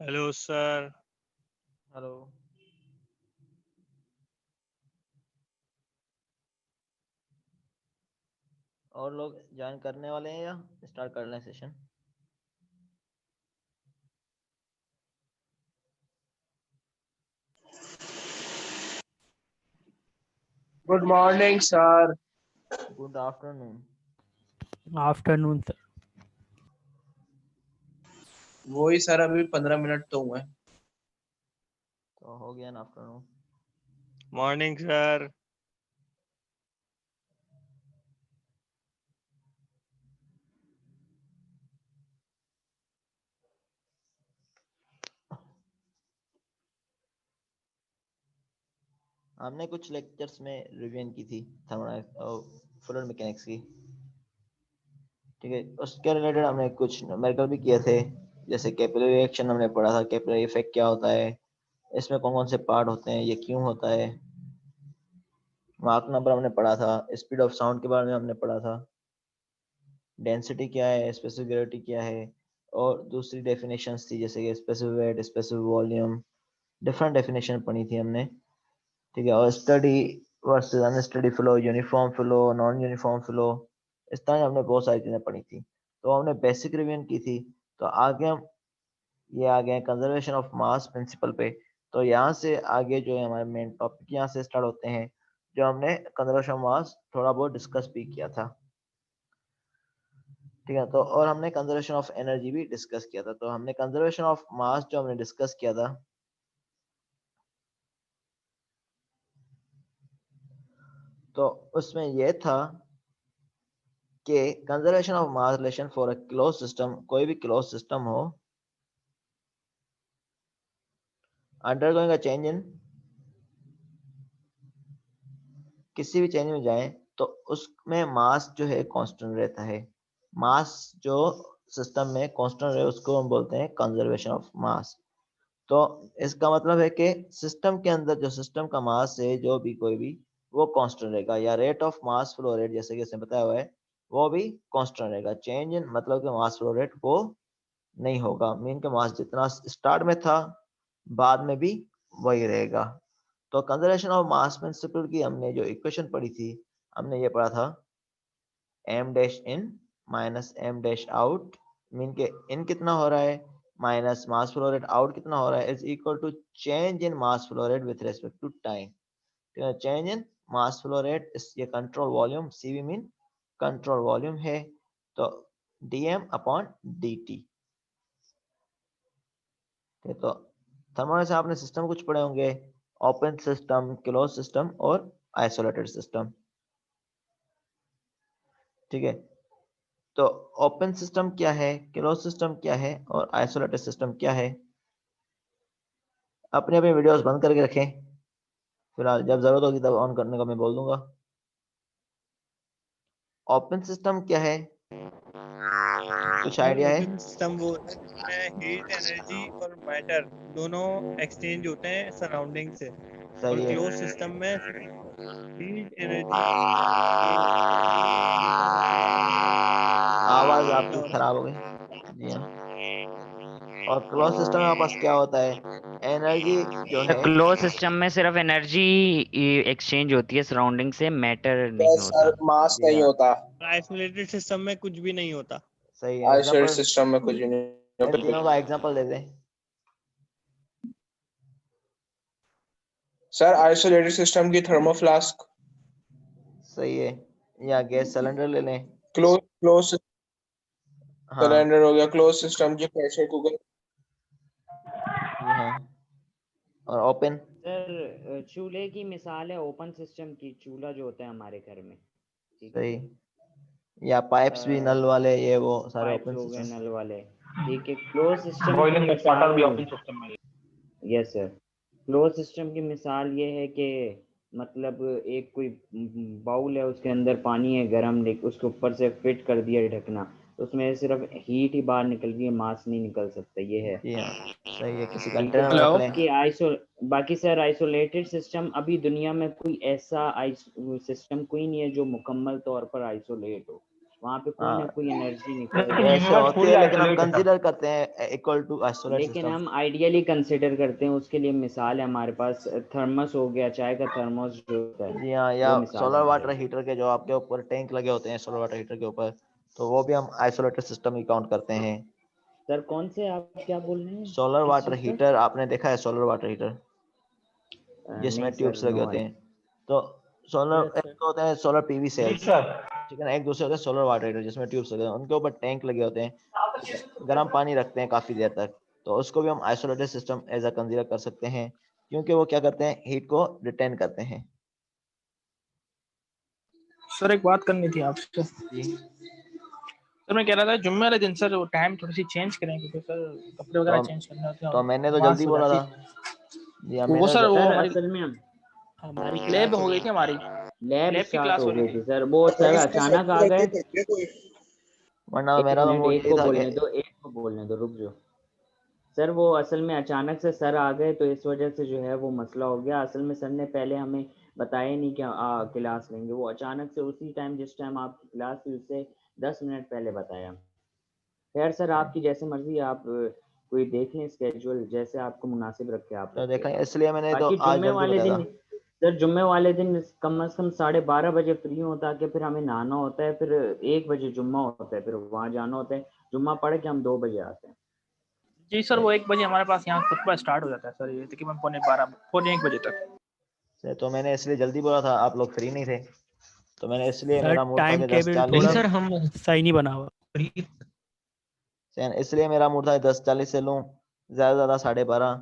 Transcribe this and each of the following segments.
Hello sir. Hello. और लोग join करने वाले हैं या स्टार्ट कर लें session? Good morning sir. Good afternoon. Afternoon sir. वही सर, अभी 15 मिनट तो हुए। तो हो गया ना आफ्टरनून। Morning sir. हमने कुछ लेक्चर्स में रिवीजन की थी थर्मोडायनेमिक्स और फ्लूइड मैकेनिक्स की, ठीक है। उसके रिलेटेड हमने कुछ न्यूमेरिकल भी किए थे, जैसे कैपिलरी रिएक्शन हमने पढ़ा था, कैपिलरी इफेक्ट क्या होता है, इसमें कौन कौन से पार्ट होते हैं, ये क्यों होता है। मार्क नंबर हमने पढ़ा था, स्पीड ऑफ साउंड के बारे में हमने पढ़ा था, डेंसिटी क्या है, स्पेसिफिक ग्रेविटी क्या है, और दूसरी डेफिनेशंस थी जैसे कि specific weight, specific volume, different definition पढ़ी थी हमने, ठीक है। और study versus unsteady flow, uniform flow, non uniform flow, इस तरह हमने बहुत सारी चीजें पढ़ी थी। तो हमने बेसिक रिवीजन की थी। तो आगे हम ये आ गए कंजर्वेशन ऑफ मास प्रिंसिपल पे। तो यहाँ से आगे जो है हमारे मेन टॉपिक यहाँ से स्टार्ट होते हैं, जो हमने कंजर्वेशन ऑफ मास थोड़ा बहुत डिस्कस भी किया था, ठीक है। तो और हमने कंजर्वेशन ऑफ एनर्जी भी डिस्कस किया था। तो हमने कंजर्वेशन ऑफ मास जो हमने डिस्कस किया था, तो उसमें यह था कि conservation of mass relation for a close system, कोई भी क्लोज सिस्टम हो अंडरगोइंग अ चेंज इन, किसी भी चेंज में जाए तो उसमें मास जो है कांस्टेंट रहता है। मास जो सिस्टम में कांस्टेंट रहे उसको हम बोलते हैं कंजर्वेशन ऑफ मास। तो इसका मतलब है कि सिस्टम के अंदर जो सिस्टम का मास है जो भी कोई भी, वो कांस्टेंट रहेगा, या rate of mass flow rate जैसे कि इसमें बताया हुआ है वो भी कांस्टेंट रहेगा। चेंज इन मतलब कि मास फ्लो रेट वो नहीं होगा, मीन के मास जितना स्टार्ट में था बाद में भी वही रहेगा। तो कंजर्वेशन ऑफ मास प्रिंसिपल की हमने जो इक्वेशन पढ़ी थी, हमने ये पढ़ा था m dash in minus m dash out, mean के इन कितना हो रहा है minus mass flow rate out कितना हो रहा है, is equal to change in mass flow rate with respect to time. Change in mass flow rate, ये control volume, cv mean control volume है, तो dm अपॉन dt। तो thermodynamics से आपने सिस्टम कुछ पढ़े होंगे, ओपन सिस्टम, क्लोज सिस्टम और आइसोलेटेड सिस्टम, ठीक है। तो ओपन सिस्टम क्या है, क्लोज सिस्टम क्या है और आइसोलेटेड सिस्टम क्या है, अपने अपने वीडियोस बंद करके रखें। फिलहाल जब जरूरत होगी तब ऑन करने का मैं बोल दूंगा। ओपन सिस्टम क्या है, कुछ आइडिया है? ओपन सिस्टम वो होता है जिसमें हीट एनर्जी और मैटर दोनों एक्सचेंज होते हैं सराउंडिंग से, और सही है। क्लोज सिस्टम में हीट एनर्जी आवाज आपकी खराब हो गई जी हाँ। और क्लोज सिस्टम में हमारे पास क्या होता है, एनर्जी जो है क्लोज सिस्टम में सिर्फ एनर्जी एक्सचेंज होती है सराउंडिंग से, मैटर नहीं यस होता। सर, मास जी नहीं हाँ, होता। आइसोलेटेड सिस्टम में कुछ भी नहीं होता। सही है। आइसोलेटेड एग्जांपल सिस्टम में कुछ नहीं इन बिल्कुल। तीनों का एग्जांपल दे दें। सर आइसोलेटेड सिस्टम की थर्मोफ्लास्क, सही है, या गैस सिलेंडर ले लें। क्लोज क्लोज हाँ सिलेंडर हो गया, क्लोज सिस्टम की प्रेशर कुकर। जी हाँ। और ओपन? सर चूल्हे की मिसाल है ओपन सिस्टम की, चूल्हा जो होता है हमारे घर में, ठीक है सही, सर। या पाइप्स भी नल वाले, ये वो सारे पाइप्स ओपन हो गए सिस्टम। नल वाले, ठीक है। क्लोज सिस्टम की बॉइलिंग स्टार्टर भी मिसाल, ओपन सिस्टम में। यस सर, क्लोज सिस्टम की मिसाल ये है कि मतलब एक कोई बाउल है, उसके अंदर पानी है गर्म, लेकिन उसके ऊपर से फिट कर दिया ढकना, तो उसमें सिर्फ हीट ही बाहर निकल रही है, मास नहीं निकल सकता, ये है। जी हाँ सही है, किसी ठीक है कंटेनर में सर। रख लें। बाकी सर आइसोलेटेड सिस्टम, अभी दुनिया में कोई ऐसा सिस्टम कोई नहीं है जो मुकम्मल तौर पर आइसोलेट हो, वहाँ पे कोई ना हाँ कोई एनर्जी निकल लेकिन रही है। वैसे यूनिवर्स होती पूरी है, लेकिन हम आइसोलेट है सर। कंसीडर करते हैं इक्वल टू आइसोलेट लेकिन सिस्टम। हम आइडियली कंसिडर करते हैं, उसके लिए मिसाल है हमारे पास, थर्मस हो गया, चाय का थर्मस जो होता है, जी हाँ, या वो मिसाल है सोलर हमारे वाटर लिए। हीटर के जो आपके ऊपर टैंक लगे होते हैं सोलर वाटर हीटर के ऊपर, तो वो भी हम आइसोलेटेड सिस्टम ही काउंट करते हैं। सर कौन से आप क्या बोल रहे हैं, सोलर किस वाटर चीज़ का? हीटर आपने देखा है? सोलर वाटर हीटर जिसमें नहीं सर, ट्यूब्स लगे नो होते है। हैं। तो सोलर, Yes, एक sir. तो होते हैं सोलर पीवी जी सेल्स, सर। ठीक है ना, एक दूसरे होते हैं सोलर वाटर हीटर जिसमें ट्यूब्स लगे होते हैं, उनके ऊपर टैंक लगे होते हैं, ठीक है, गर्म पानी रखते हैं काफी देर तक, तो उसको भी हम isolated system as a consider कर सकते हैं, क्योंकि वो क्या करते हैं, हीट को रिटेन करते हैं। सर एक बात करनी थी आपसे। जी सर मैं कह रहा था जुम्मे वाले दिन सर वो टाइम थोड़ी सी चेंज करेंगे, क्योंकि सर कपड़े वगैरह तो चेंज करने होते हैं तो और मैंने तो मास जल्दी हो बोला जाती था। है। जी हाँ, वो मैंने सर वो सर हमारी असल में हमारी जी लैब हो गई थी, हमारी लैब लैब की स्टार्ट क्लास हो हो रही गई थी। थी सर, वो सर अचानक आ गए। वरना एक मेरा तो मिनट, मूड एक यही को था कि बोलने दो, एक को बोलने दो, रुक जाओ सर। वो असल में अचानक से सर आ गए, तो इस वजह से जो है वो मसला हो गया। असल में सर ने पहले हमें बताया नहीं कि क्लास लेंगे, वो अचानक से उसी टाइम जिस टाइम आपकी क्लास थी उससे 10 मिनट पहले बताया। खैर सर आपकी जैसे मर्जी, आप कोई देख लें स्केड्यूल, जैसे आपको मुनासिब रखे आप तो रखिएगा। देखें, इसलिए मैंने तो बाकी आज जुम्मे जल्दी वाले बताया दिन था। सर, जुम्मे वाले दिन कम से कम 12:30 बजे फ्री हो, ताकि फिर हमें नहाना होता है, फिर 1 बजे जुम्मा होता है, फिर वहाँ जाना होता है, जुम्मा पढ़ के हम 2 बजे आते हैं। जी सर, वो 1 बजे हमारे पास यहाँ खुतबा स्टार्ट हो जाता है सर, ये तकरीबन पौने 1 बजे तक। तो मैंने इसलिए जल्दी बोला था, आप लोग फ्री नहीं थे, तो मैंने इसलिए, सर मेरा मूड था टाइम कि टेबल 10:40 लेकिन थोड़ा से, सर हम सही नहीं बना हुआ। इसलिए मेरा मूड था 10:40 से लूँ, ज्यादा से ज्यादा 12:30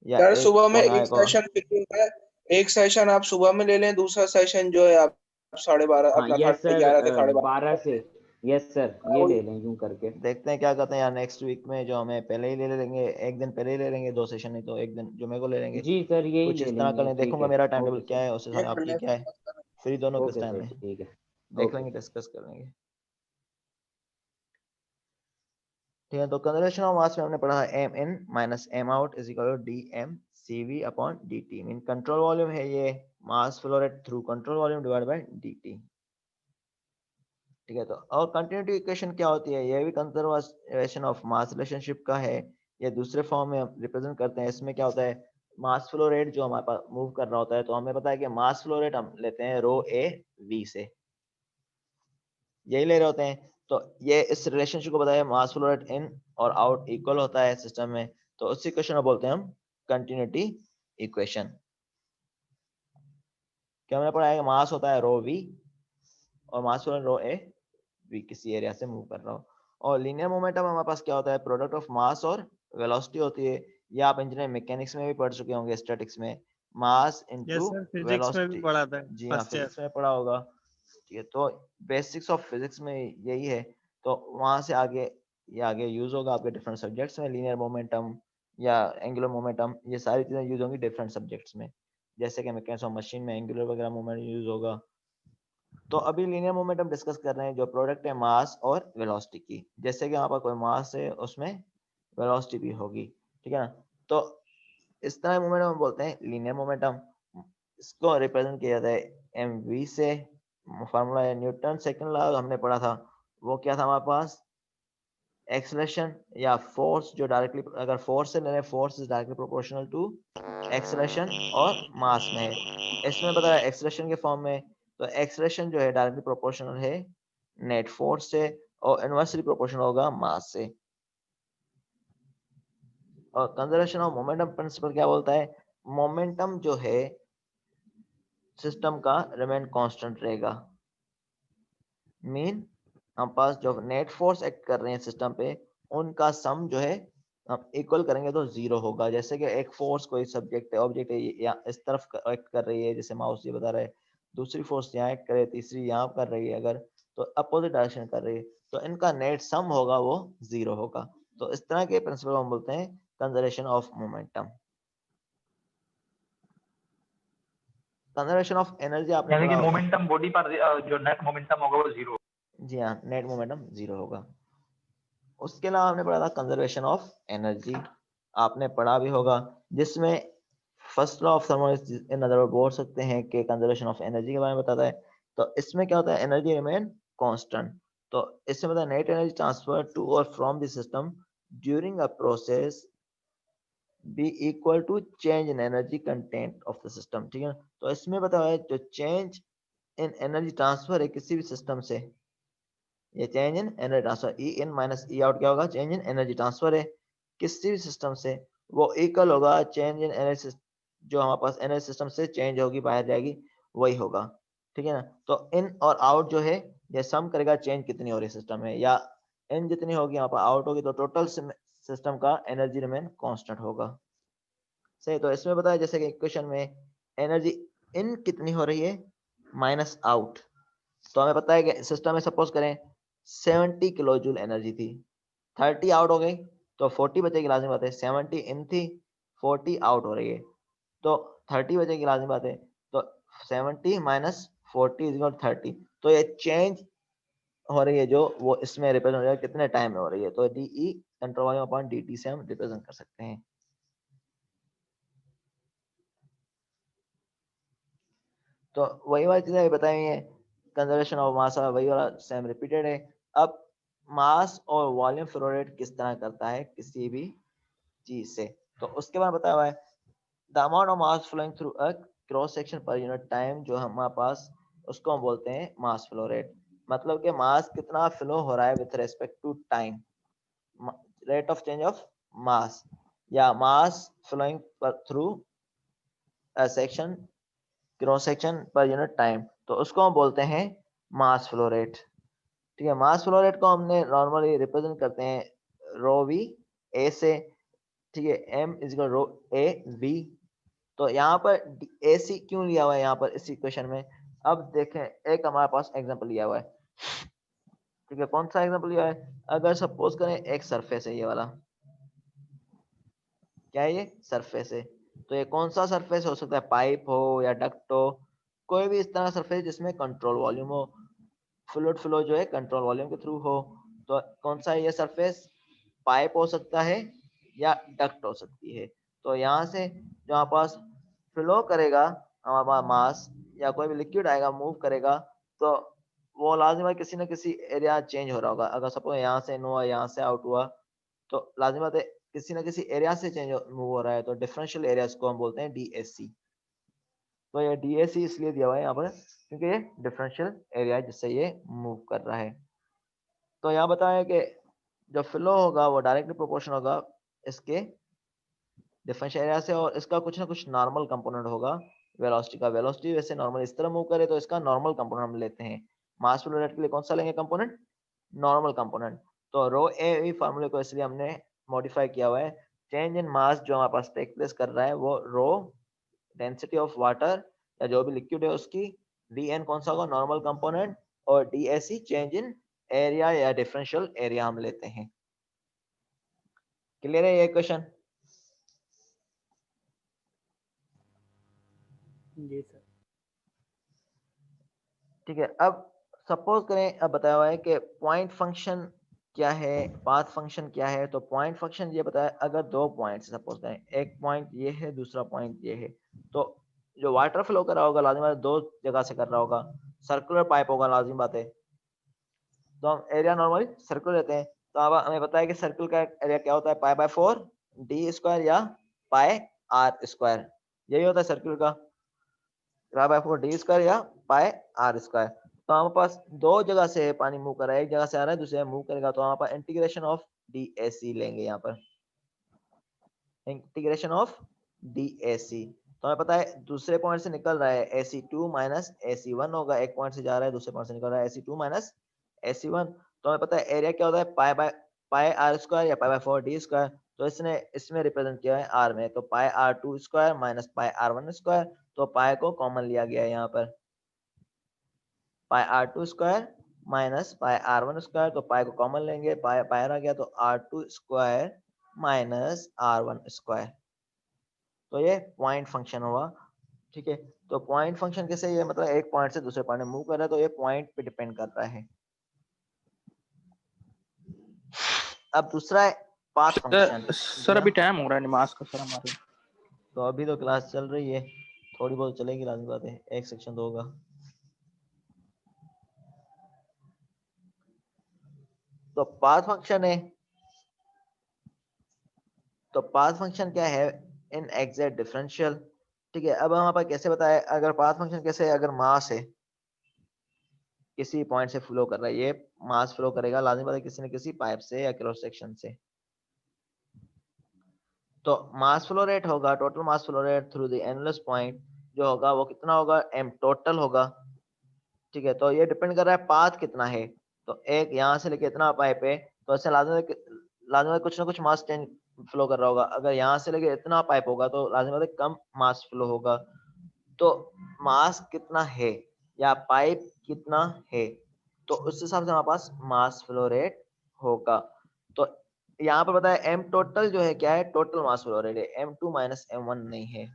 या सर एक सुबह में पौना एक एक और। सेशन फिक्स है, एक सेशन आप सुबह में ले लें, दूसरा सेशन जो है आप 12:30 हाँ अपना यस साढ़े सर, ग्यारह से 12:30। 12 से, यस सर ये ले लें यूं करके। देखते हैं क्या करते हैं यार, नेक्स्ट वीक में जो हमें पहले ही ले लेंगे, एक दिन पहले ही ले लेंगे, 2 सेशन नहीं तो एक दिन जुमे को ले लेंगे, जी सर यही कुछ ले इस तरह कर लेंगे, लें। ठीक देखूंगा है। मेरा टाइम टेबल ओके क्या सर, है, उस हिसाब से आपकी क्या है, फ्री दोनों किस ओके टाइम सर, में, ठीक है। देख ओके लेंगे, सर। डिस्कस कर लेंगे। ठीक है, तो कंजर्वेशन ऑफ मास में हमने पढ़ा है m in minus m out is equal to d m C v upon d t. Mean control volume है ये, mass flow rate through control volume divide by d t. ठीक है, तो और कंटिन्यूटी इक्वेशन क्या होती है, ये भी कंजर्वेशन ऑफ मास रिलेशनशिप का है, ये दूसरे फॉर्म में रिप्रेजेंट करते हैं। इसमें क्या होता है, मास फ्लो रेट जो हमारे पास मूव कर रहा होता है, तो हमें पता है कि मास फ्लो रेट हम लेते हैं रो ए वी से, यही ले रहे होते हैं। तो ये इस रिलेशनशिप को बताया, मास फ्लो रेट इन और आउट इक्वल होता है सिस्टम में, तो उस इक्वेशन को बोलते हैं हम कंटिन्यूटी इक्वेशन। क्या हमने पढ़ा है कि मास होता है रो वी और मास फ्लो रेट रो ए वी, किसी एरिया से मूव कर रहा हो। और लीनियर मोमेंटम हमारे पास क्या होता है, प्रोडक्ट ऑफ मास और वेलोसिटी होती है। ये आप इंजीनियरिंग मैकेनिक्स में भी पढ़ चुके होंगे, स्टैटिक्स में, मास यस इनटू सर, फिजिक्स में भी वेलोसिटी। पढ़ा था जी हाँ, फर्स्ट ईयर। फिजिक्स में पढ़ा होगा। ठीक है, तो बेसिक्स ऑफ फिजिक्स में यही है, तो वहां से आगे ये आगे यूज होगा आपके डिफरेंट सब्जेक्ट्स में, लीनियर मोमेंटम या एंगुलर मोमेंटम, ये सारी चीजें यूज होंगी डिफरेंट सब्जेक्ट्स में। जैसे कि मैकेनिक्स ऑफ मशीन में एंगुलर वगैरह मूवमेंट यूज होगा। तो अभी लीनियर मोमेंटम डिस्कस कर रहे हैं, जो प्रोडक्ट है मास और वेलोसिटी की। जैसे कि यहाँ पर कोई मास है, उसमें वेलोसिटी भी होगी, ठीक है ना। तो इस तरह मोमेंटम हम बोलते हैं लीनियर मोमेंटम। इसको रिप्रेजेंट किया जाता है mv से। फार्मूला है न्यूटन सेकंड लॉ, हमने पढ़ा था। वो क्या था हमारे पास, एक्सेलरेशन या फोर्स, जो डायरेक्टली, अगर फोर्स से ले रहे, force is directly proportional to acceleration और मास में है। इसमें बताया एक्सेलरेशन के फॉर्म में, तो एक्सेलरेशन जो है डायरेक्टली प्रोपोर्शनल है नेट फोर्स से, और इनवर्सली प्रोपोर्शनल होगा मास से। और कंजर्वेशन ऑफ मोमेंटम प्रिंसिपल क्या बोलता है, मोमेंटम जो है सिस्टम का रिमेन कांस्टेंट रहेगा। मीन हम पास जो नेट फोर्स एक्ट कर रहे हैं सिस्टम पे, उनका सम जो है हम इक्वल करेंगे तो जीरो होगा। जैसे कि एक फोर्स कोई सब्जेक्ट है, ऑब्जेक्ट है, या इस तरफ एक्ट कर रही है, जैसे माउस ये बता रहा है, दूसरी फोर्स यहाँ एक्ट करे, तीसरी यहाँ कर रही है, अगर तो अपोजिट डायरेक्शन कर रही है, तो इनका नेट सम होगा वो जीरो होगा। तो इस तरह के प्रिंसिपल हम बोलते हैं conservation of momentum. Conservation of energy आपने यानी कि पढ़ा होगा। मोमेंटम बॉडी पर जो नेट मोमेंटम होगा वो जीरो। जी हाँ, नेट मोमेंटम जीरो होगा। उसके अलावा हमने पढ़ा था कंजर्वेशन ऑफ एनर्जी, आपने पढ़ा भी होगा, जिसमें first law of thermodynamics in other word बोल सकते हैं कि कंजर्वेशन ऑफ एनर्जी के बारे में बताता है। तो इसमें क्या होता है, एनर्जी रिमेन कांस्टेंट। तो इसमें बताया नेट एनर्जी ट्रांसफर टू और from the system during a process be equal to change in energy content of the system, ठीक है। तो इसमें बताया जो चेंज इन एनर्जी ट्रांसफर है किसी भी सिस्टम से, ये change in energy transfer, E in minus E out क्या होगा, चेंज इन एनर्जी ट्रांसफर है किसी भी सिस्टम से, वो इक्वल होगा चेंज इन एनर्जी, जो हमारे पास एनर्जी सिस्टम से चेंज होगी बाहर जाएगी वही होगा, ठीक है ना। तो इन और आउट जो है ये सम करेगा चेंज कितनी हो रही है सिस्टम में, या इन जितनी होगी यहाँ पर आउट होगी, तो टोटल सिस्टम का एनर्जी रिमेन कांस्टेंट होगा। सही। तो इसमें बताया जैसे कि इक्वेशन में एनर्जी इन कितनी हो रही है माइनस आउट, तो हमें पता है कि सिस्टम में सपोज करें 70 किलो जूल एनर्जी थी, 30 आउट हो गई तो 40 बचेगी, लाजमी बात है। 70 इन थी, 40 आउट हो रही है, तो 30 बचेगी, लाजमी बात है। तो 70 माइनस 40 इज इक्वल 30। तो ये चेंज हो रही है जो वो इसमें रिप्रेजेंट हो जाएगा कितने टाइम में हो रही है, तो D E control volume upon d T से हम रिप्रेजेंट कर सकते हैं। तो वही वाली चीजें बताई हुई है, कंजर्वेशन ऑफ मास वही वाला सेम रिपीटेड है। अब मास और वॉल्यूम फ्लो रेट किस तरह करता है किसी भी चीज से, तो उसके बाद बताया हुआ है the amount of mass flowing through a cross section पर यूनिट टाइम, जो हमारे पास उसको हम बोलते हैं मास फ्लो रेट। मतलब कि मास कितना फ्लो हो रहा है with respect to time, rate of change of mass, या mass flowing through a section cross section पर यूनिट टाइम, तो उसको हम बोलते हैं मास फ्लो रेट, ठीक है। मास फ्लो रेट को हमने नॉर्मली रिप्रेजेंट करते हैं रो वी ए से, ठीक है, m is equal to A a. V यहाँ पर ए सी क्यों लिया हुआ है यहाँ पर इस इक्वेशन में, अब देखें एक हमारे पास एग्जांपल लिया हुआ है, ठीक है। कौन सा एग्जांपल लिया है, अगर सपोज करें एक सरफेस है, ये वाला क्या है, ये सरफेस है। तो ये कौन सा सरफेस हो सकता है, पाइप हो या डक्ट हो, कोई भी इस तरह सरफेस जिसमें कंट्रोल वॉल्यूम हो, फ्लूइड फ्लो जो है कंट्रोल वॉल्यूम के थ्रू हो। तो कौन सा है ये सरफेस, पाइप हो सकता है या डक्ट हो सकती है। तो यहाँ से जो हमारे पास फ्लो करेगा हमारे पास मास, या कोई भी लिक्विड आएगा मूव करेगा, तो वो लाजिम है किसी न किसी एरिया चेंज हो रहा होगा। अगर सपोज यहाँ से इन हुआ, यहाँ से आउट हुआ, तो लाजिम बात है किसी न किसी एरिया से चेंज मूव हो रहा है, तो डिफरेंशियल एरियाज को हम बोलते हैं डीएससी। तो ये डीएससी इसलिए दिया हुआ है यहाँ पर क्योंकि ये डिफरेंशियल एरिया है जिससे ये मूव कर रहा है। तो यहाँ बताया कि जो फ्लो होगा वो डायरेक्टली प्रोपोर्शनल होगा इसके डिफरेंशियल एरिया से, और इसका कुछ ना कुछ नॉर्मल कंपोनेंट होगा वेलोसिटी का। वेलोसिटी वैसे नॉर्मल इस तरह मूव करे तो इसका नॉर्मल कंपोनेंट हम लेते हैं। मास फ्लो रेट के लिए कौन सा लेंगे कंपोनेंट, नॉर्मल कंपोनेंट। तो रो ए फार्मूले को इसलिए हमने मॉडिफाई किया हुआ है, चेंज इन मास जो हमारे पास टेक प्लेस कर रहा है वो रो डेंसिटी ऑफ वाटर या जो भी लिक्विड है उसकी, डी एन कौन सा होगा नॉर्मल कंपोनेंट, और d s c change in area या डिफरेंशियल एरिया हम लेते हैं। क्लियर है ये क्वेश्चन। जी सर। ठीक है, अब सपोज करें, अब बताया हुआ है कि पॉइंट फंक्शन क्या है, पाथ फंक्शन क्या है। तो पॉइंट फंक्शन ये बताया, अगर दो पॉइंट सपोज करें, एक पॉइंट ये है, दूसरा पॉइंट ये है, तो जो वाटर फ्लो कर रहा होगा लाजिम बात है दो जगह से कर रहा होगा, सर्कुलर पाइप होगा लाजिम बात है। तो हम एरिया नॉर्मली सर्कुलर लेते हैं, तो अब हमें पता है कि सर्कल का एरिया क्या होता है, पाई बाय 4 डी स्क्वायर या पाई आर स्क्वायर, यही होता है सर्कल का, पाई बाय 4 डी स्क्वायर या पाई आर स्क्वायर। तो हमारे पास दो जगह से पानी मूव कर रहा है, एक जगह से आ रहा है दूसरी जगह मूव करेगा, तो हमारे पास इंटीग्रेशन ऑफ डी ए सी लेंगे, यहाँ पर इंटीग्रेशन ऑफ डी ए सी। तो हमें पता है दूसरे पॉइंट से निकल रहा है AC2 माइनस AC1 होगा, एक पॉइंट से जा रहा है दूसरे पॉइंट से निकल रहा है AC2 माइनस AC1। तो हमें पता है एरिया क्या होता है, pi by pi r square या पाई बाय 4 डी स्क्वायर। तो इसने इसमें रिप्रेजेंट किया है आर में, तो पाई R2 square minus pi R1 square, तो पाई को कॉमन लिया गया है यहाँ पर, पाई R2 square minus pi R1 square, तो पाई को कॉमन लेंगे, पाई पाई आ गया, तो R2 square minus R1 square. तो ये पॉइंट फंक्शन हुआ। ठीक है, तो पॉइंट फंक्शन कैसे, ये मतलब एक पॉइंट से दूसरे पॉइंट में मूव कर रहा है, तो ये पॉइंट पे डिपेंड करता है। अब दूसरा है पाथ फंक्शन। सर अभी टाइम हो रहा है नमाज का सर हमारे। तो अभी तो क्लास चल रही है, थोड़ी बहुत चलेगी, लाजमी बात है, एक सेक्शन तो होगा। तो पाथ फंक्शन है, तो पाथ फंक्शन क्या है, इन एग्जैक्ट डिफरेंशियल। ठीक है, अब हम यहाँ पर कैसे बताए, अगर पाथ फंक्शन कैसे है, अगर मास है किसी पॉइंट से फ्लो कर रहा है, ये मास फ्लो करेगा लाजमी बात है किसी न किसी पाइप से या क्रॉस सेक्शन से। तो मास फ्लो रेट होगा, total mass flow rate through the endless point जो होगा वो कितना होगा, m टोटल होगा। ठीक है, तो ये डिपेंड कर रहा है पाथ कितना है। तो एक यहाँ से लेके इतना पाइप है, तो ऐसे लाजमी कुछ ना कुछ मास चेंज फ्लो कर रहा होगा। अगर यहाँ से लेके इतना पाइप होगा तो लाजमी कम मास फ्लो होगा। तो मास कितना है या पाइप कितना है, तो उस हिसाब से हमारे पास मास फ्लो रेट होगा। तो यहाँ पर बताया m टोटल जो है क्या है, टोटल मास फ्लो रेट है, m2 माइनस m1 नहीं है।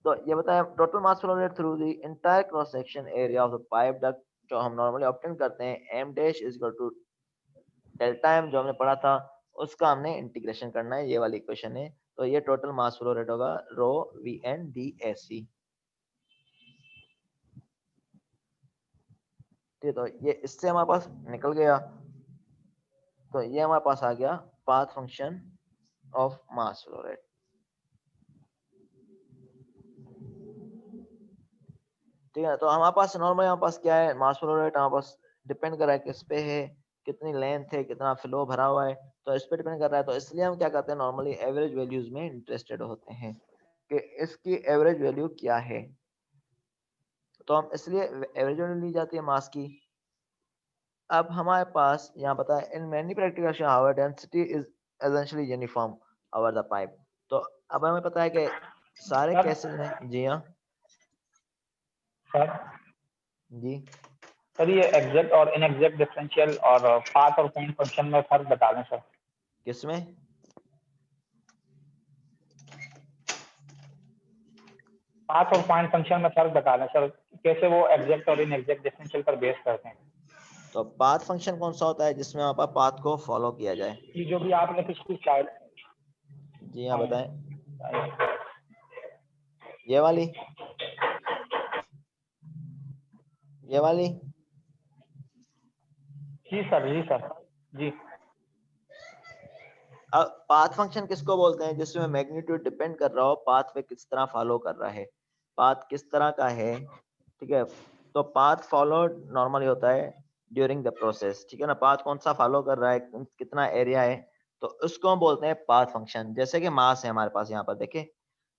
तो ये बताया total mass flow rate through the entire cross section area of the pipe duct, जो हम नॉर्मली ऑब्टेन करते हैं, m dash is equal to delta m, जो हमने पढ़ा था उसका हमने इंटीग्रेशन करना है, ये वाली इक्वेशन है। तो ये टोटल मास फ्लो रेट होगा रो Vn dAc। ठीक है, तो ये इससे हमारे पास निकल गया, तो ये हमारे पास आ गया path function of mass flow rate. ठीक है, तो हमारे पास नॉर्मली हमारे पास क्या है, मास फ्लो रेट हमारे पास डिपेंड कर रहा है किस पे है, कितनी लेंथ है, कितना फ्लो भरा हुआ है, तो इस पे डिपेंड कर रहा है। तो इसलिए हम क्या करते हैं, नॉर्मली एवरेज वैल्यूज में इंटरेस्टेड होते हैं कि इसकी एवरेज वैल्यू क्या है। तो हम इसलिए एवरेज वैल्यू ली जाती है मास की। अब हमारे पास यहाँ पता है, in many practical how density is essentially uniform over the pipe. तो अब हमें पता है कि सारे केसेस में, जी हाँ सर जी, सर ये एग्जैक्ट और इनएग्जैक्ट डिफरेंशियल और पाथ और पॉइंट फंक्शन में फर्क बता दें सर। किसमें, पाथ और पॉइंट फंक्शन में फर्क बता दें सर, कैसे वो एग्जैक्ट और इनएग्जैक्ट डिफरेंशियल पर बेस करते हैं। तो पाथ फंक्शन कौन सा होता है, जिसमें आप पाथ को फॉलो किया जाए। ये जो भी आपने पिछली स्लाइड, जी हाँ बताएं, ये वाली, ये वाली, जी सर जी। अब पाथ फंक्शन किसको बोलते हैं, जिसमें मैग्नीट्यूड डिपेंड कर रहा हो पाथ पे किस तरह फॉलो कर रहा है, पाथ किस तरह का है। ठीक है, तो पाथ फॉलो नॉर्मली होता है ड्यूरिंग द प्रोसेस। ठीक है ना, पाथ कौन सा फॉलो कर रहा है, कितना एरिया है, तो उसको हम बोलते हैं पाथ फंक्शन। जैसे कि मास है हमारे पास यहाँ पर देखें,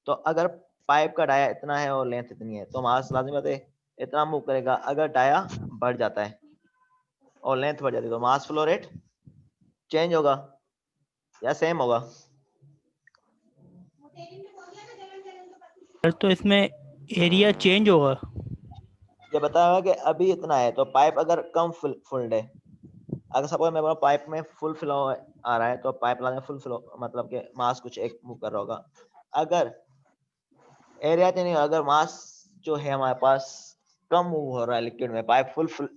तो अगर पाइप का डाया इतना है और लेंथ इतनी है, तो मास लाजमी बात है इतना मूव करेगा। अगर डाया बढ़ जाता है और लेंथ बढ़ जाती है, तो मास फ्लो रेट चेंज होगा या सेम होगा। सर तो इसमें एरिया चेंज होगा। ये बताया हुआ कि अभी इतना है, तो पाइप अगर कम फुल्ड है, अगर सपोज मैं पाइप में फुल फ्लो आ रहा है, तो पाइप लाइन में फुल फ्लो मतलब कि मास कुछ एक मूव कर रहा होगा। अगर एरिया चेंज नहीं होगा अगर मास जो है हमारे पास कम मूव हो रहा है लिक्विड में, पाइप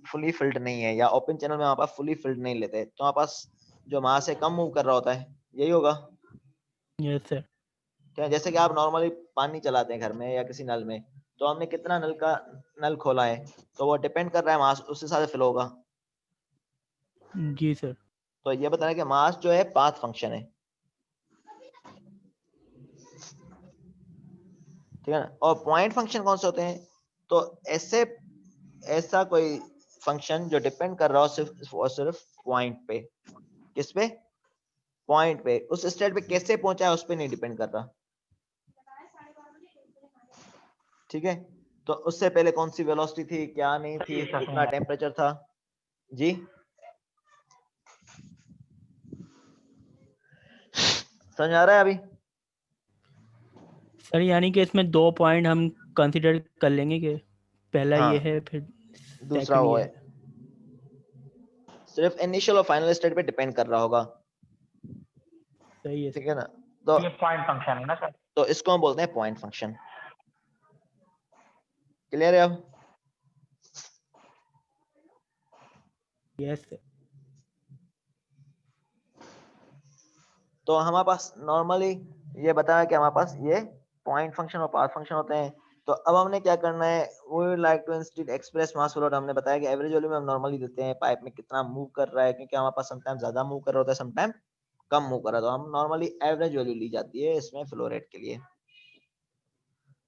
फुली फिल्ड नहीं है, या ओपन चैनल में हमारे पास फुली फिल्ड नहीं लेते, तो हमारे पास जो मास है कम मूव कर रहा होता है, यही होगा। Yes sir. क्या जैसे कि आप नॉर्मली पानी चलाते हैं घर में या किसी नल में, तो हमने कितना नल खोला है, तो वो डिपेंड कर रहा है मास उस हिसाब से फिल होगा। जी सर। तो ये बता रहे हैं कि मास जो है पाथ फंक्शन है, ठीक है ना। और पॉइंट फंक्शन कौन से होते हैं, तो ऐसा कोई फंक्शन जो डिपेंड कर रहा हो सिर्फ और सिर्फ पॉइंट पे। किस पे? पॉइंट पे। उस स्टेट पे कैसे पहुंचा है उस पे नहीं डिपेंड कर रहा, ठीक है। तो उससे पहले कौन सी वेलोसिटी थी, क्या नहीं थी, सही है, सर, कितना टेम्परेचर था। जी समझ आ रहा है अभी? सर यानी कि इसमें 2 पॉइंट हम कंसीडर कर लेंगे कि पहला हाँ, ये है, फिर दूसरा सेकंड वो ये है, सिर्फ इनिशियल और फाइनल स्टेट पे डिपेंड कर रहा होगा, सही है ठीक सर। है ना। तो ये पॉइंट फंक्शन है ना सर? तो इसको हम बोलते हैं पॉइंट फंक्शन। क्लियर है अब? Yes sir. तो हमारे पास नॉर्मली ये बताया कि हमारे पास ये पॉइंट फंक्शन और पाथ फंक्शन होते हैं। तो अब हमने क्या करना है, we would like to institute express mass flow. हमने बताया कि एवरेज वॉल्यूम हम नॉर्मली देते हैं पाइप में कितना मूव कर रहा है, क्योंकि हमारे पास समटाइम ज्यादा मूव कर रहा होता है, समटाइम कम मूव कर रहा है, तो हम नॉर्मली एवरेज वैल्यू ली जाती है इसमें फ्लो रेट के लिए।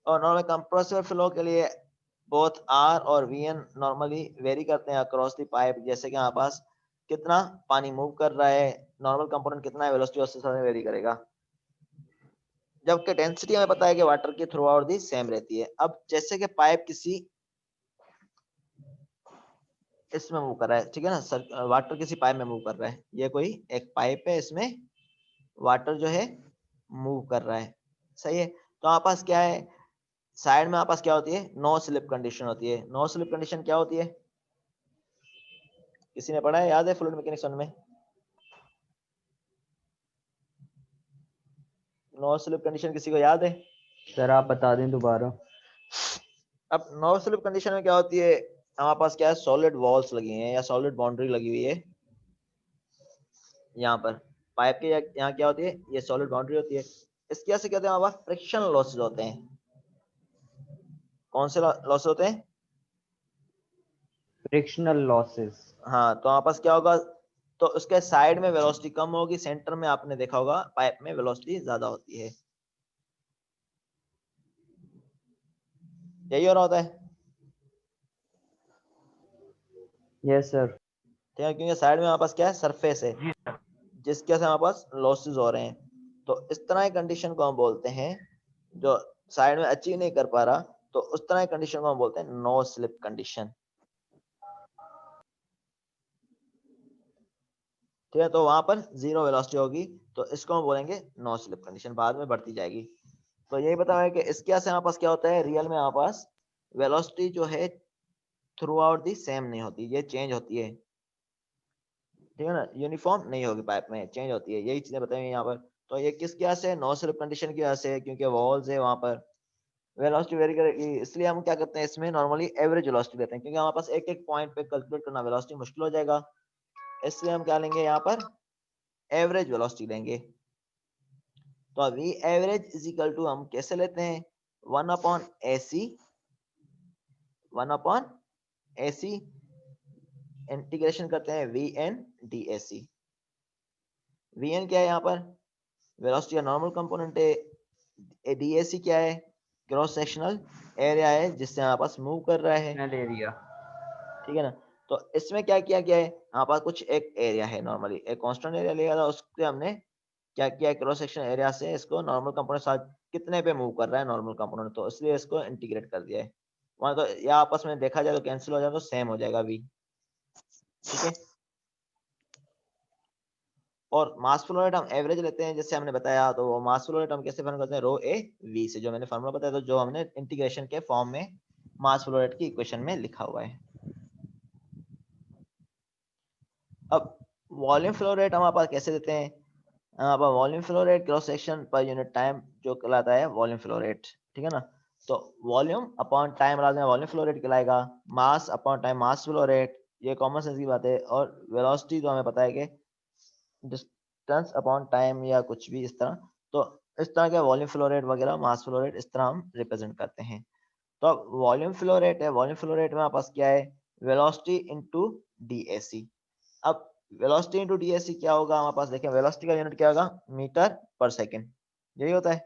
और नॉर्मल कंप्रेसर फ्लो के लिए बोथ आर और वीएन नॉर्मली वेरी करते हैं अक्रॉस द पाइप, जैसे कि हमारे पास कितना पानी मूव कर रहा है, नॉर्मल कंपोनेंट कितना है, वेलोसिटी उसके साथ वेरी करेगा। जबकि डेंसिटी हमें पता है कि वाटर की थ्रू आउट दी सेम रहती है। अब जैसे कि पाइप किसी इसमें मूव कर रहा है, ठीक है ना सर, वाटर किसी पाइप में मूव कर रहा है, ये कोई एक पाइप है, इसमें वाटर जो है मूव कर रहा है, सही है। तो हमारे पास क्या है, साइड में हमारे पास क्या होती है, नो स्लिप कंडीशन होती है। नो स्लिप कंडीशन क्या होती है, किसी ने पढ़ा है, याद है फ्लूइड मैकेनिक्स में? नो स्लिप कंडीशन किसी को याद है? सर आप बता दें दोबारा। अब नो स्लिप कंडीशन में क्या होती है, हमारे पास क्या है, सॉलिड वॉल्स लगी हैं या सॉलिड बाउंड्री लगी हुई है यहाँ पर पाइप के, यहाँ क्या होती है, ये सॉलिड बाउंड्री होती है। इसकी वजह से क्या होता है, हमारे पास फ्रिक्शन लॉसेज होते हैं। कौन से लॉस होते हैं? Frictional losses. हाँ, तो हमारे पास क्या होगा, तो उसके साइड में वेलोसिटी कम होगी, सेंटर में आपने देखा होगा पाइप में वेलोसिटी ज्यादा होती है, यही हो रहा होता है, यस सर। ठीक है। क्योंकि साइड में हमारे पास क्या है, सरफेस है, जी सर। जिसके वजह से हमारे पास लॉसेज हो रहे हैं। तो इस तरह की कंडीशन को हम बोलते हैं, जो साइड में अचीव नहीं कर पा रहा, तो उस तरह की कंडीशन को हम बोलते हैं नो स्लिप कंडीशन, ठीक है। तो वहां पर जीरो वेलोसिटी होगी, तो इसको हम बोलेंगे नो स्लिप कंडीशन, बाद में बढ़ती जाएगी। तो यही बताया है कि इसके वजह से हमारे पास क्या होता है, रियल में हमारे पास वेलोसिटी जो है थ्रू आउट दी सेम नहीं होती, ये चेंज होती है, ठीक है ना, यूनिफॉर्म नहीं होगी, पाइप में चेंज होती है, यही चीजें बताई हुई यहाँ पर। तो ये किस वजह से, नो स्लिप कंडीशन की वजह से, क्योंकि वॉल्स है वहां पर वेलोसिटी वेरी करेगी। इसलिए हम क्या करते हैं, इसमें नॉर्मली एवरेज वेलोसिटी देते हैं, क्योंकि हमारे पास एक एक पॉइंट पे कैलकुलेट करना वेलोसिटी मुश्किल हो जाएगा, इसलिए हम क्या लेंगे यहाँ पर, एवरेज वेलोसिटी लेंगे। तो अभी एवरेज इज इक्वल टू हम कैसे लेते हैं, 1/AC, 1/AC इंटीग्रेशन करते हैं VN DAC। VN क्या है यहाँ पर, वेलोसिटी का नॉर्मल कंपोनेंट है, DAC क्या है, क्रॉस सेक्शनल एरिया है जिससे हमारे पास मूव कर रहा है, एरिया। ठीक है ना। तो इसमें क्या किया गया है, हमारे पास कुछ एक एरिया है, नॉर्मली एक कांस्टेंट एरिया लिया था, उसके हमने क्या किया, क्रॉस सेक्शन एरिया से इसको नॉर्मल कंपोनेंट साथ कितने पे मूव कर रहा है नॉर्मल कंपोनेंट, तो इसलिए इसको इंटीग्रेट कर दिया है वहां। तो या आपस में देखा जाए तो कैंसिल हो जाए तो सेम हो जाएगा V, ठीक है। और मास फ्लो रेट हम एवरेज लेते हैं, जैसे हमने बताया, तो वो मास फ्लो रेट हम कैसे फाइंड करते हैं, रो ए वी से, जो मैंने फार्मूला बताया, तो जो हमने इंटीग्रेशन के फॉर्म में मास फ्लो रेट की इक्वेशन में लिखा हुआ है। अब वॉल्यूम फ्लो रेट हमारे पास कैसे देते हैं, हमारे पास volume flow rate cross section पर यूनिट टाइम जो कहलाता है वॉल्यूम फ्लो रेट, ठीक है ना। तो वॉल्यूम अपॉन टाइम में वॉल्यूम फ्लो रेट कहलाएगा, mass upon time mass flow rate, ये कॉमन सेंस की बात है। और वेलोसिटी तो हमें पता है कि डिस्टेंस अपॉन टाइम या कुछ भी इस तरह, तो इस तरह के वॉल्यूम फ्लो रेट वगैरह मास फ्लो रेट इस तरह हम रिप्रेजेंट करते हैं। तो अब वॉल्यूम फ्लो रेट है, वॉल्यूम फ्लो रेट में हमारे पास क्या है, वेलोसिटी इनटू डीएसी। अब वेलोसिटी इनटू डीएसी क्या होगा हमारे पास, देखें वेलोसिटी का यूनिट क्या होगा, मीटर पर सेकंड, यही होता है।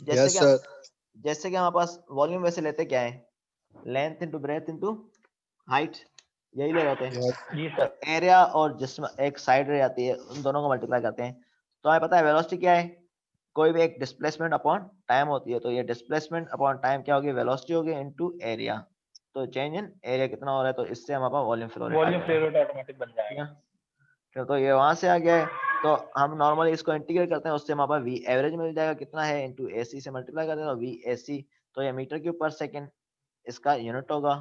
जैसे कि हमारे पास वॉल्यूम वैसे लेते क्या है, length into breadth into height, यही ले होते हैं। जी तो सर। एरिया और जिसमें एक साइड रह जाती है, उन दोनों को मल्टीप्लाई करते हैं। तो हमें पता है वेलोसिटी क्या है, कोई भी एक डिस्प्लेसमेंट अपॉन टाइम होती है, तो ये डिस्प्लेसमेंट अपॉन टाइम क्या होगी, वेलोसिटी होगी इनटू एरिया। तो चेंज इन एरिया कितना हो रहा है, तो इससे हमारे पास वॉल्यूम फ्लो रेट आ वॉल्यूम फ्लो जाएगा। रेट ऑटोमेटिक बन जाएगा। तो ये वहां से आ गया है। तो हम नॉर्मली इसको इंटीग्रेट करते हैं, उससे हमारे पास वी एवरेज मिल जाएगा, कितना है इनटू एसी से मल्टीप्लाई करते हैं तो वी एसी, तो ये मीटर क्यूब पर सेकंड इसका यूनिट होगा।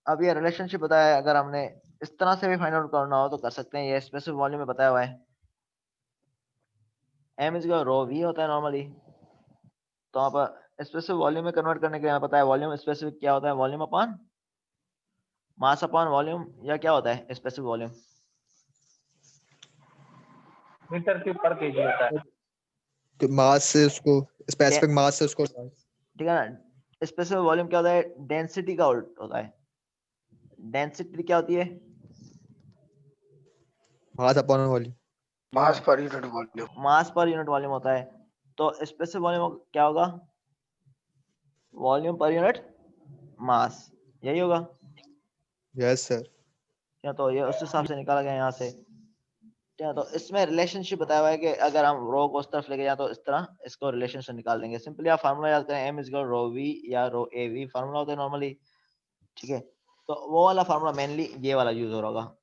अब ये रिलेशनशिप बताया है, अगर हमने इस तरह से भी फाइंड आउट करना हो तो कर सकते हैं। ये स्पेसिफिक वॉल्यूम में बताया हुआ है, m इज रो वी होता है नॉर्मली। तो आप स्पेसिफिक वॉल्यूम में कन्वर्ट करने के लिए पता है वॉल्यूम स्पेसिफिक क्या होता है, volume upon mass upon volume, या क्या होता है स्पेसिफिक वॉल्यूम, मीटर क्यूब पर केजी होता है। तो मास से उसको स्पेसिफिक मास से उसको ठीक है ना। स्पेसिफिक वॉल्यूम क्या होता है, डेंसिटी का उल्ट होता है। डेंसिटी क्या होती है, मास अपॉन वॉल्यूम। मास पर यूनिट वॉल्यूम। मास पर यूनिट वॉल्यूम होता है। तो स्पेसिफिक वॉल्यूम क्या होगा, वॉल्यूम पर यूनिट मास, यही होगा यस सर। क्या। तो ये उस हिसाब से निकाला गया यहाँ से। क्या तो इसमें रिलेशनशिप बताया हुआ है कि अगर हम रो को उस तरफ लेके जाए तो इस तरह इसको रिलेशनशिप निकाल देंगे। सिंपली आप फार्मूला याद करें, m इज रो वी या रो ए वी फार्मूला होता है नॉर्मली, ठीक है। तो वो वाला फार्मूला मेनली ये वाला यूज हो रहा होगा।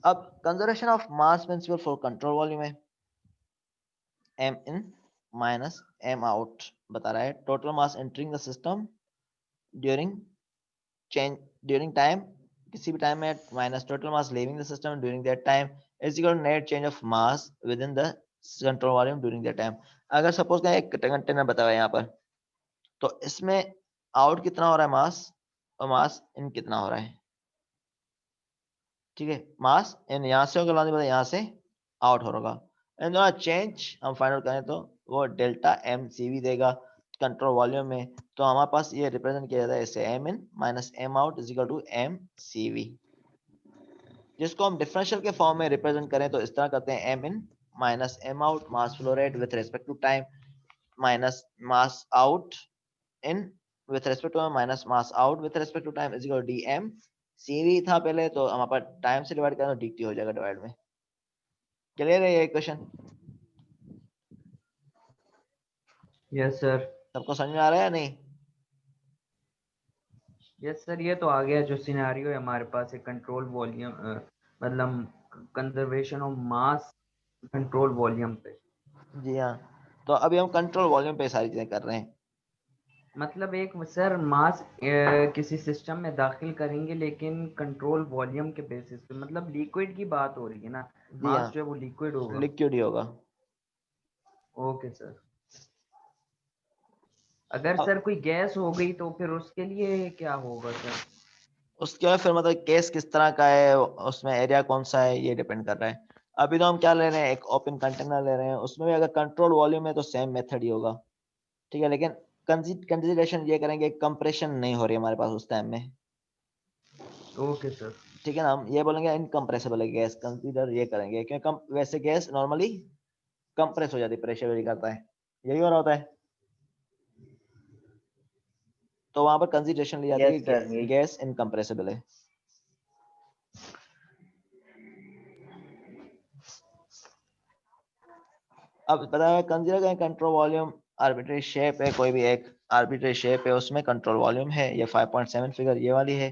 अब conservation of mass principle for control volume है, m in minus m out बता रहा है, total mass entering the system during change during time, किसी भी टाइम में, minus total mass leaving the system during that time is equal to net change of mass within the control volume during that time. अगर suppose का एक container बताया हुआ है यहाँ पर, तो इसमें आउट कितना हो रहा है मास, और मास इन कितना हो रहा है, ठीक है। मास इन यहाँ से होगा, यहाँ से आउट हो रहा एंड चेंज हम फाइंड आउट करें तो वो डेल्टा एम सी वी देगा कंट्रोल वॉल्यूम में। तो हमारे पास ये रिप्रेजेंट किया जाता है इससे, m in minus m out is equal to m C V. जिसको हम डिफरेंशियल के फॉर्म में रिप्रेजेंट करें तो इस तरह करते हैं, m in minus m out mass flow rate with respect to time minus mass out in with respect to minus mass out with respect to time is equal to d m C V था पहले, तो हमारे पास time से divide करें तो D T हो जाएगा divide में। क्लियर है ये इक्वेशन, यस सर। सबको समझ में आ रहा है या नहीं। यस सर, ये तो आ गया जो सिनेरियो है हमारे पास है, कंट्रोल वॉल्यूम मतलब conservation of mass control volume पे। जी हाँ, तो अभी हम कंट्रोल वॉल्यूम पे सारी चीजें कर रहे हैं। मतलब एक सर मास किसी सिस्टम में दाखिल करेंगे लेकिन कंट्रोल वॉल्यूम के बेसिस पे, मतलब लिक्विड की बात हो रही है ना, जी मास हाँ, जो है वो लिक्विड होगा। लिक्विड ही होगा। Okay sir. अगर अब सर कोई गैस हो गई तो फिर उसके लिए क्या होगा सर? उसके बाद फिर मतलब केस किस तरह का है, उसमें एरिया कौन सा है, ये डिपेंड कर रहा है। अभी तो हम क्या ले रहे हैं, एक ओपन कंटेनर ले रहे हैं, उसमें भी अगर कंट्रोल वॉल्यूम है तो सेम मेथड ही होगा, ठीक है। लेकिन कंसिडरेशन ये करेंगे कंप्रेशन नहीं हो रही हमारे पास उस टाइम में, ओके सर। ठीक है ना। हम ये बोलेंगे इनकम्प्रेसिबल है गैस, कंसीडर ये करेंगे क्योंकि वैसे गैस नॉर्मली कंप्रेस हो जाती है, प्रेशर वेरी करता है, यही हो रहा होता है। तो वहां पर कंसीडरेशन ली जाती है यस कि सर, यही। गैस इनकम्प्रेसिबल है। अब बताया कंसीडर करें कंट्रोल वॉल्यूम आर्बिट्रेरी शेप है, कोई भी एक आर्बिट्रेरी शेप है, उसमें कंट्रोल वॉल्यूम है, ये 5.7 फिगर ये वाली है।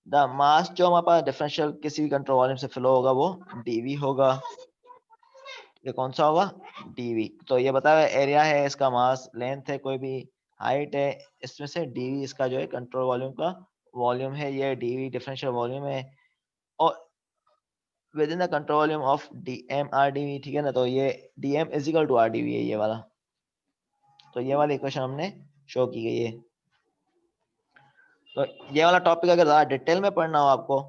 द मास जो हमारे पास डिफरेंशियल किसी भी कंट्रोल वॉल्यूम से फ्लो होगा वो डीवी होगा, ये कौन सा होगा, डीवी। तो ये बताया एरिया है, इसका मास, लेंथ है, कोई भी हाइट है, इसमें से डीवी इसका जो है कंट्रोल वॉल्यूम का वॉल्यूम है, ये डीवी डिफरेंशियल वॉल्यूम है, और within the control volume of dm r dv, ठीक है ना। तो ये dm is equal to r dv है ये वाला। तो ये वाली इक्वेशन हमने शो की गई है। तो ये वाला टॉपिक अगर ज्यादा डिटेल में पढ़ना हो आपको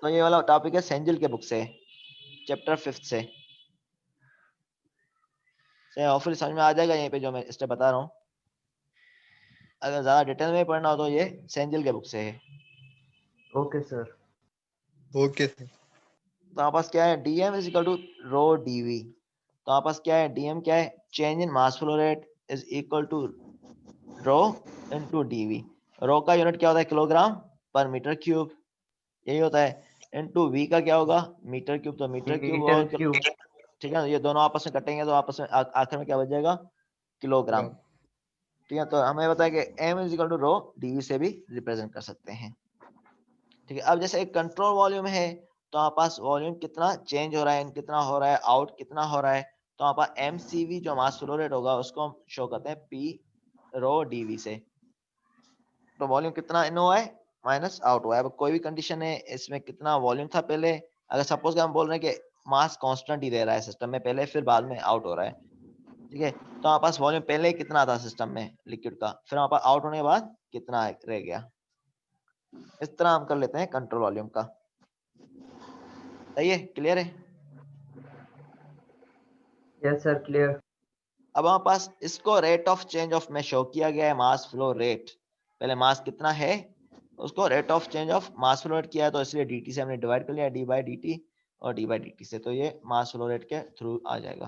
तो ये वाला टॉपिक है सेंजिल के बुक से, चैप्टर 5 से। ऑफिस समझ में आ जाएगा यहीं पे जो मैं स्टेप बता रहा हूँ। अगर ज्यादा डिटेल में पढ़ना हो तो ये सेंजिल के बुक से है। Okay sir. ओके। तो हमारे पास क्या है, dm is equal to rho dv. तो हमारे पास क्या है, डीएम क्या है, change in mass flow rate is equal to rho into dv. Rho का यूनिट क्या होता है, किलोग्राम पर मीटर क्यूब, यही होता है। इनटू वी का क्या होगा, मीटर क्यूब। तो मीटर क्यूब मीटर और क्यूब। ठीक है, ये दोनों आपस में कटेंगे तो आपस में आखिर में क्या बच जाएगा, किलोग्राम। ठीक है, तो हमें पता है कि m is equal to rho dv से भी रिप्रेजेंट कर सकते हैं। ठीक है, अब जैसे एक कंट्रोल वॉल्यूम है तो हमारे पास वॉल्यूम कितना चेंज हो रहा है, कितना हो रहा है, आउट कितना हो रहा है। तो हमारे पास एमसीवी जो मास फ्लो रेट होगा उसको हम शो करते हैं पी रो डीवी से। तो वॉल्यूम कितना इन हुआ है माइनस आउट हुआ है। अब कोई भी कंडीशन है इसमें कितना वॉल्यूम था पहले, अगर सपोज हम बोल रहे हैं कि मास कांस्टेंट ही दे रहा है सिस्टम में पहले, फिर बाद में आउट हो रहा है, ठीक है। तो हमारे पास वॉल्यूम पहले कितना था सिस्टम में लिक्विड का, फिर हमारे पास आउट होने के बाद कितना रह गया। इस तरह हम कर लेते हैं कंट्रोल वॉल्यूम का। सही है, क्लियर है। Yes sir clear. अब हमारे पास इसको रेट ऑफ चेंज ऑफ में शो किया गया है, मास फ्लो रेट। पहले मास कितना है उसको rate of change of mass flow rate किया है, तो इसलिए dt से हमने डिवाइड कर लिया, d बाई dt और d बाई dt से, तो ये मास फ्लो रेट के थ्रू आ जाएगा।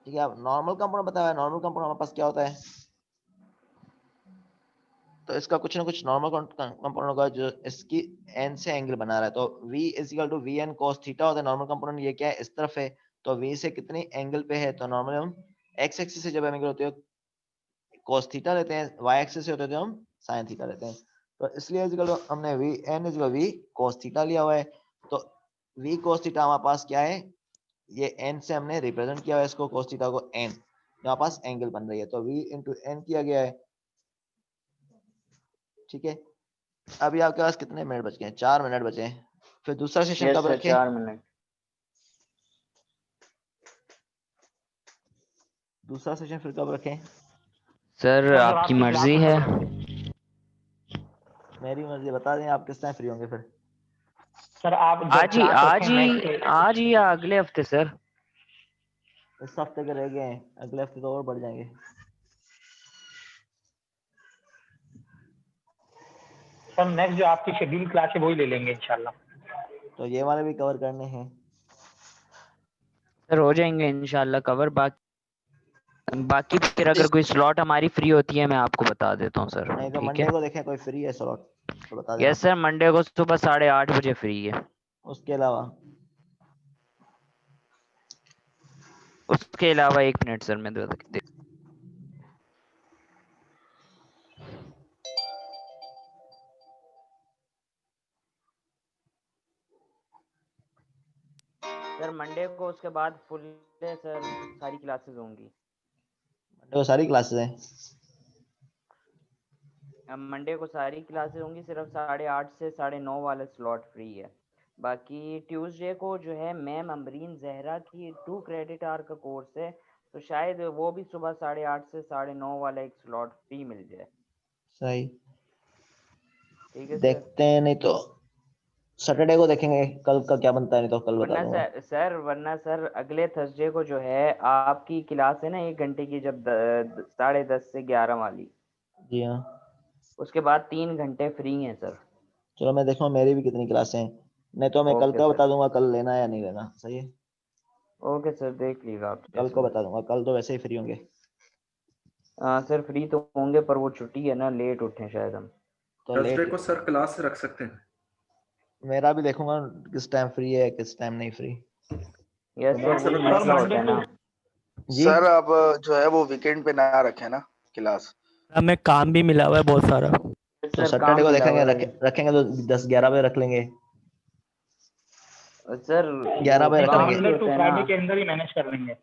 ठीक है, अब नॉर्मल कंपाउंड बताया, नॉर्मल कंपाउंड हमारे पास क्या होता है, तो इसका कुछ ना कुछ नॉर्मल कंपाउंड होगा जो इसकी n से एंगल बना रहा है। तो v is equal to v n cos theta होता है नॉर्मल कंपाउंड। ये क्या है, इस तरफ है, तो v से कितनी एंगल पे है, तो नॉर्मली हम x एक्सिस से जब एंगल होती है cos थीटा लेते हैं, y एक्सिस से होते हैं तो हम sin थीटा लेते हैं। तो इसलिए हमने v n is v cos theta लिया हुआ है। तो v cos थीटा हमारे पास क्या है, ये n से हमने रिप्रेजेंट किया हुआ है इसको, cos थीटा को n, हमारे पास एंगल बन रही है, तो v इंटू n किया गया है। ठीक है, अभी आपके पास कितने मिनट बच गए, 4 मिनट बचे हैं। फिर दूसरा सेशन कब रखें, 4 मिनट। दूसरा सेशन फिर कब रखें, सर आपकी मर्जी है। मेरी मर्जी, बता दें आप किस टाइम फ्री होंगे फिर। सर आप आज ही या अगले हफ्ते सर। इस हफ्ते के रह गए हैं, अगले हफ्ते तो और बढ़ जाएंगे। सर नेक्स्ट जो आपकी शेड्यूल क्लास है वही ले लेंगे इंशाल्लाह। तो ये वाले भी कवर करने हैं सर, हो जाएंगे इंशाल्लाह कवर। बाकी फिर अगर कोई स्लॉट हमारी फ्री होती है मैं आपको बता देता हूँ सर। नहीं तो ठीक मंडे है, को देखें कोई फ्री है स्लॉट तो बता देना। यस सर, मंडे को सुबह 8:30 बजे फ्री है। उसके अलावा 1 मिनट सर मैं देख। सर मंडे को उसके बाद फुल डे सर, सारी क्लासेस होंगी। मंडे को सारी क्लासेस हैं, मंडे को सारी क्लासेस होंगी, सिर्फ 8:30 से 9:30 वाला स्लॉट फ्री है। बाकी ट्यूसडे को जो है मैम अमरीन जहरा की 2 क्रेडिट आवर का कोर्स है, तो शायद वो भी सुबह 8:30 से 9:30 वाला एक स्लॉट फ्री मिल जाए। सही। ठीक है देखते हैं, नहीं तो सैटरडे को देखेंगे कल का क्या बनता है, नहीं तो कल बता दूंगा। वरना सर अगले थर्सडे को जो है आपकी क्लास है ना 1 घंटे की, जब 10:30 से 11 वाली। जी हाँ, उसके बाद 3 घंटे फ्री हैं सर। चलो मैं देखूँ मेरी भी कितनी क्लासें हैं, नहीं तो मैं कल ओके का सर। बता दूंगा कल लेना है या नहीं लेना। सही है, ओके सर, देख लीजिएगा आप। कल को बता दूंगा, कल तो वैसे ही फ्री होंगे। सर फ्री तो होंगे पर वो छुट्टी है ना, लेट उठे शायद हम। तो थर्सडे लेट को सर क्लास रख सकते हैं। मेरा भी देखूंगा किस टाइम फ्री है किस टाइम नहीं फ्री। यस सर, वही मसला होता है ना जी सर अब जो है वो वीकेंड पे ना रखे ना क्लास। हमें काम भी मिला हुआ है बहुत सारा। तो सैटरडे को देखेंगे, रखेंगे तो 10-11 बजे रख लेंगे सर। 11 बजे रख मंडे लेंगे। टू फ्राइडे के अंदर ही मैनेज कर लेंगे।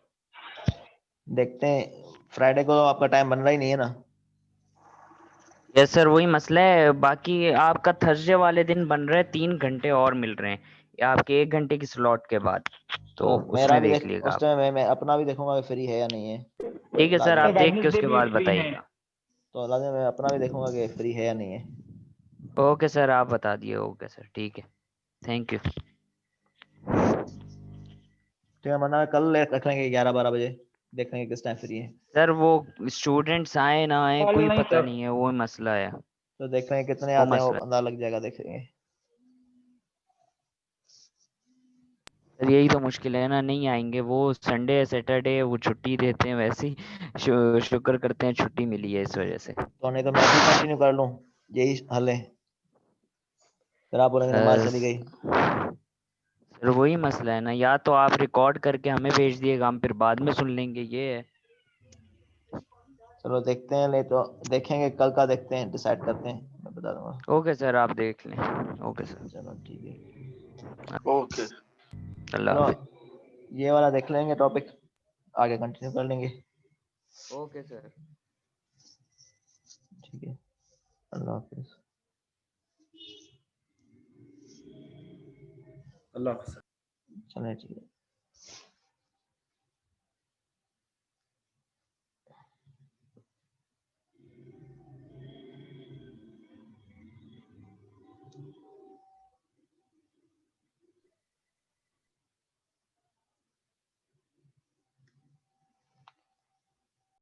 देखते हैं फ्राइडे को आपका टाइम बन रहा ही नहीं है ना। यस सर, वही मसला है। बाकी आपका थर्सडे वाले दिन बन रहा है, 3 घंटे और मिल रहे हैं या आपके 1 घंटे की स्लॉट के बाद, तो मेरा उसमें भी देख लीजिएगा उस आप। टाइम मैं अपना भी देखूंगा कि फ्री है या नहीं है। ठीक है सर, लाजमी आप तो देख के वेडनेसडे उसके भी बाद फ्री है। बताइएगा। तो लाजमी मैं अपना भी देखूंगा कि फ्री है या नहीं है। ओके सर, आप बता दिए। ओके सर, ठीक है, थैंक यू। ठीक है, वरना कल रख लेंगे 11-12 बजे, देख लेंगे किस टाइम फ्री है। सर वो स्टूडेंट्स आए ना आए कल कोई नहीं पता सर। नहीं है, वो मसला है। तो देख लेंगे कितने वो आते हैं, वो मसला अंदाजा लग जाएगा, देखेंगे। सर, यही तो मुश्किल है ना, नहीं आएंगे वो। संडे सैटरडे वो छुट्टी देते हैं, वैसे ही शुक्र करते हैं छुट्टी मिली है इस वजह से। तो नहीं तो मैं भी कंटिन्यू कर लूँ, यही हल है। फिर आप बोलेंगे नमाज चली गई। सर वही मसला है ना, या तो आप रिकॉर्ड करके हमें भेज दिएगा, हम फिर बाद में सुन लेंगे, ये है। चलो देखते हैं, नहीं तो देखेंगे कल का, देखते हैं, डिसाइड करते हैं, मैं बता दूंगा। ओके सर, आप देख लें। ओके सर, चलो ठीक है। ओके। अल्लाह चलो हाफिज। ये वाला देख लेंगे टॉपिक, आगे कंटिन्यू कर लेंगे। Okay sir. ठीक है, अल्लाह हाफिज। अल्लाह हाफ़िज़। चलें ठीक है।